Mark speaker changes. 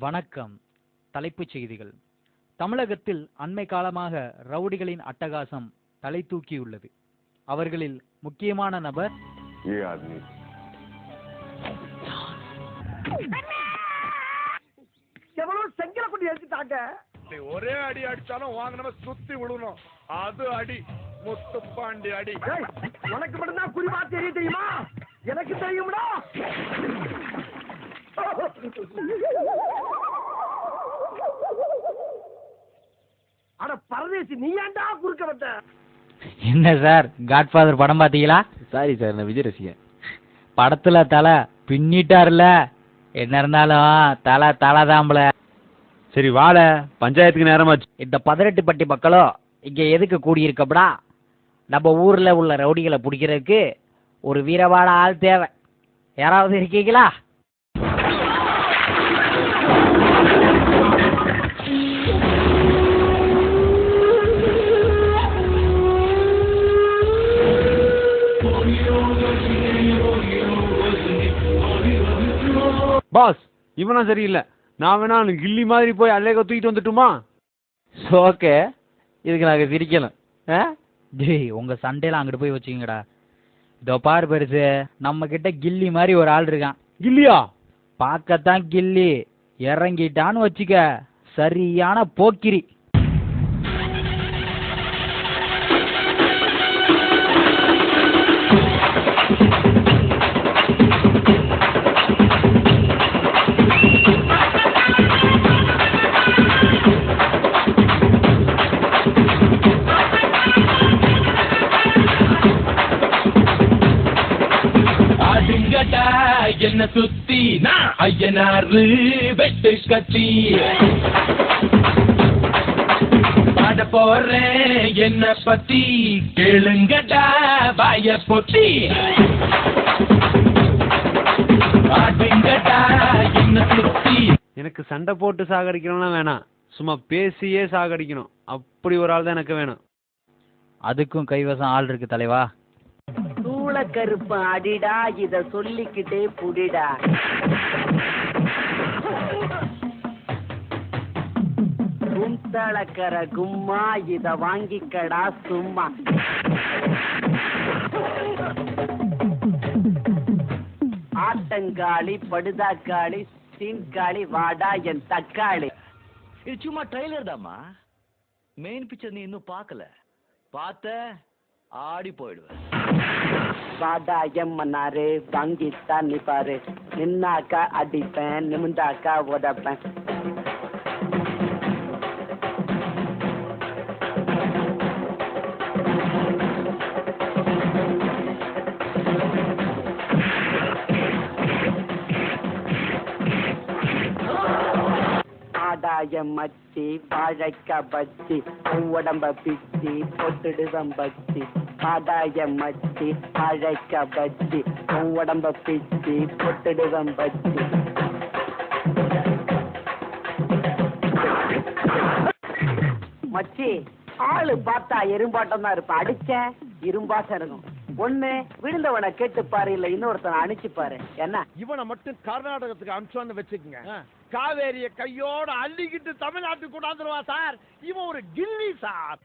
Speaker 1: வணக்கம். தலைப்புச் செய்திகள். தமிழகத்தில் அண்மை காலமாக ரவுடிகளின் அட்டகாசம் தலை தூக்கியுள்ளது. அவர்களில் முக்கியமான நபர்
Speaker 2: செங்கல கொண்டு எடுத்துட்டாங்க.
Speaker 3: ஒரே அடி அடிச்சாலும் வாங்கின சுத்தி விடணும். அது அடி முத்துப்பாண்டி அடி.
Speaker 2: உனக்கு மட்டும்தான் குறிப்பா தெரியுமா? எனக்கு தெரியும்டா. அட பரதேசி, நீ ஏன்டா குறுக்க வந்த?
Speaker 1: என்ன சார், காட்ஃபாதர் படம் பாத்தீங்களா?
Speaker 4: சாரி சார், நான் விஜய் ரசிகன்.
Speaker 1: படத்துல தலை பின்னிட்டார்ல. என்ன இருந்தாலும் தலை தாம்பல.
Speaker 4: சரி வாழ, பஞ்சாயத்துக்கு நேரமாச்சு.
Speaker 1: இந்த 18 பட்டி மக்களும் இங்க எதுக்கு கூடியிருக்கப்படா? நம்ம ஊர்ல உள்ள ரவுடிகளை பிடிக்கிறதுக்கு ஒரு வீரவாட ஆள் தேவை. யாராவது இருக்கீங்களா?
Speaker 4: பாஸ், இவனா சரியில்லை. நான் வேணா கில்லி மாதிரி போய் அல்லேக தூக்கிட்டு வந்துட்டுமா?
Speaker 1: ஓகே, இதுக்கு நாங்க சிரிக்கணும். ஜெய், உங்க சண்டையில அங்கிட்டு போய் வச்சுக்கங்கடா. இதோ பாரு பெருசு, நம்ம கிட்ட கில்லி மாதிரி ஒரு ஆள் இருக்கான்.
Speaker 4: கில்லியா?
Speaker 1: பார்க்கத்தான் கில்லி, இறங்கிட்டான்னு வச்சுக்க சரியான போக்கிரி.
Speaker 5: என்ன சுத்தி நான் ஐயனாரு வெட்டு கத்தி பாட போறேன் என்ன பத்தி கேளுங்கடா வாய பொத்தி. பாடுங்கடா என்ன சுத்தி.
Speaker 4: எனக்கு சண்டை போட்டு சாகடிக்கணும்லாம் வேணாம், சும்மா பேசியே சாகடிக்கணும். அப்படி ஒரு ஆள் தான் எனக்கு வேணும்.
Speaker 1: அதுக்கும் கைவசம் ஆள் இருக்கு தலைவா.
Speaker 2: கருப்பு அடிடா, இத சொல்லிக்கிட்டே புடிடா. குந்தளக்கர கும்மா, இத வாங்கிக்கடா சும்மா. ஆட்டங்காளி படுதாக்காளி சீன்காளி வாடா என் தக்காளி.
Speaker 6: இது சும்மா ட்ரைலர் தாமா, மெயின் பிக்சர் நீ இன்னும் பார்க்கல. பார்த்த ஆடி போயிடுவேன்.
Speaker 2: வாடா எம்மனாரு வாங்கித்தான் நீ பாரு. நின்னாக்கா அடிப்பேன், நிமிந்தாக்கா உதப்பேன். மச்சி வாழைக்கா பச்சி உடம்ப பிச்சி பொட்டுடுவம் பச்சி. ஆதாய மச்சி வாழைக்கா பச்சி உடம்ப பிச்சி பொட்டுடுவம் பச்சி. மச்சி ஆளு பார்த்தா எறும்பாட்டம் தான் இருப்பான், அடிச்ச இரும்பாட்டம் இருக்கும். ஒண்ணு விழுந்தவனை கேட்டு பாரு, இல்ல இன்னொருத்தனை அனுப்பிச்சு பாரு. என்ன
Speaker 3: இவனை மட்டும் கர்நாடகத்துக்கு அனுப்பிச்சோன்னு வச்சுக்கோங்க, காவேரிய கையோட அள்ளிக்கிட்டு தமிழ்நாட்டுக்கு கொண்டாந்துருவா சார். இவன் ஒரு கில்லி சார்.